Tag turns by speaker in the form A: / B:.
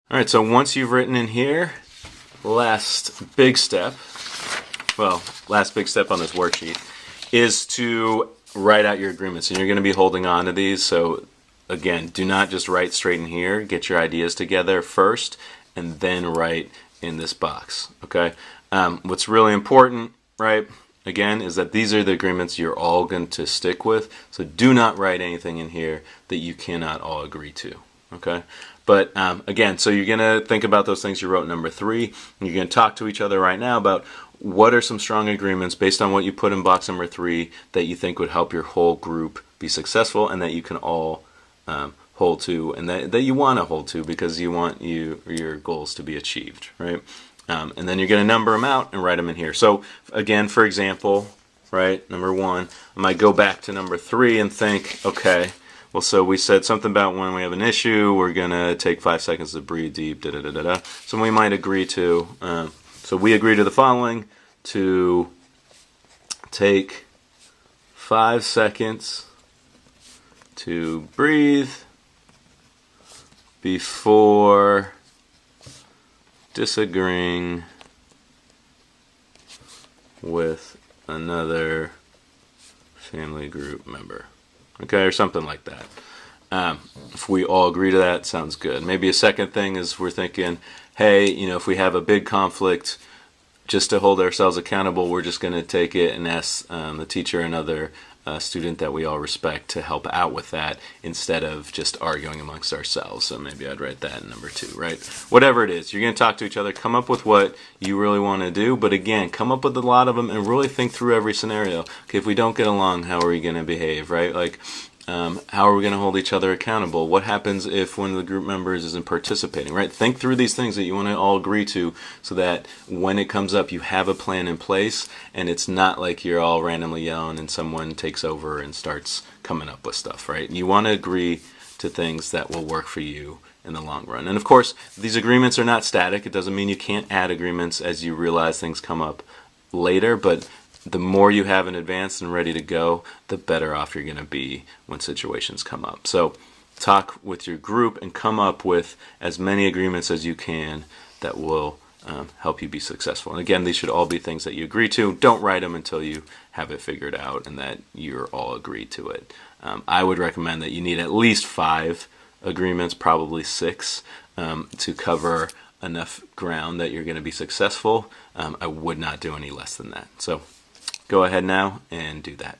A: All right, so once you've written in here, last big step on this worksheet is to write out your agreements. And you're going to be holding on to these. So again, do not just write straight in here. Get your ideas together first and then write in this box. Okay. What's really important, right, again, is that these are the agreements you're all going to stick with. So do not write anything in here that you cannot all agree to. Okay. But again, so you're going to think about those things you wrote in number 3. You're going to talk to each other right now about what are some strong agreements based on what you put in box number 3 that you think would help your whole group be successful and that you can all hold to and that you want to hold to because you want your goals to be achieved, right? And then you're going to number them out and write them in here. So again, for example, right, number 1, I might go back to number 3 and think, okay, well, so we said something about when we have an issue, we're going to take 5 seconds to breathe deep, da-da-da-da-da. So we might agree to, so we agree to the following, to take 5 seconds to breathe before disagreeing with another family group member. Okay, or something like that. If we all agree to that, sounds good. Maybe a second thing is we're thinking, hey, if we have a big conflict, just to hold ourselves accountable, we're just going to take it and ask the teacher and another student that we all respect to help out with that instead of just arguing amongst ourselves. So maybe I'd write that in number 2, right? Whatever it is, you're going to talk to each other, come up with what you really want to do, but again, come up with a lot of them and really think through every scenario. Okay, if we don't get along, how are we going to behave, right? Like, how are we going to hold each other accountable? What happens if one of the group members isn't participating, right? Think through these things that you want to all agree to so that when it comes up, you have a plan in place and it's not like you're all randomly yelling and someone takes over and starts coming up with stuff, right? You want to agree to things that will work for you in the long run. And of course, these agreements are not static. It doesn't mean you can't add agreements as you realize things come up later, but the more you have in advance and ready to go, the better off you're going to be when situations come up. So talk with your group and come up with as many agreements as you can that will help you be successful. And again, these should all be things that you agree to. Don't write them until you have it figured out and that you're all agreed to it. I would recommend that you need at least 5 agreements, probably 6, to cover enough ground that you're going to be successful. I would not do any less than that. So go ahead now and do that.